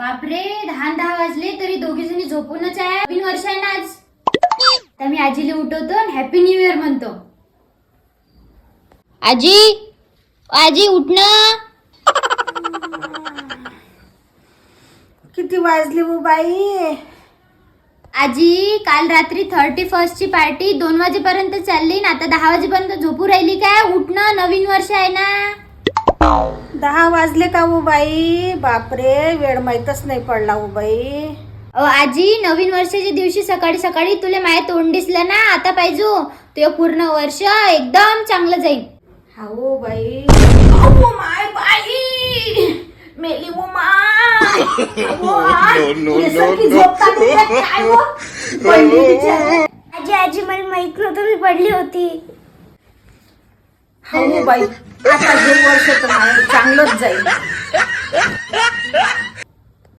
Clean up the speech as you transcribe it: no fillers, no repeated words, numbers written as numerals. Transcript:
बापरे 10 वाजले तरी दोघी जणी झोपूनच आहे. नवीन वर्ष आहे ना आज. तर मी आजीला उठवतो आणि हॅपी न्यू इयर म्हणतो. आजी आजी उठ ना. किती वाजले हो बाई? आजी काल रात्री 31st ची पार्टी 2 वाजेपर्यंत चालली ना, आता 10 वाजेपर्यंत झोपू राहिली काय? उठ ना, नवीन वर्ष आहे ना. 10 वाजले का हो बाई? बापरे, वेळ माहीतच नाही पडला हो बाई. आजी नवीन वर्षाच्या दिवशी सकाळी सकाळी तुला माय तोंड दिसलं ना, आता पाहिजे तुझं पूर्ण वर्ष एकदम चांगलं जाईल. हो बाई. अहो माय बाई, मेली हो माय. आजी आजी मला माहित नव्हतं मी पडली होती. हो बाई, आता हे वर्ष तर चांगलंच जाईल.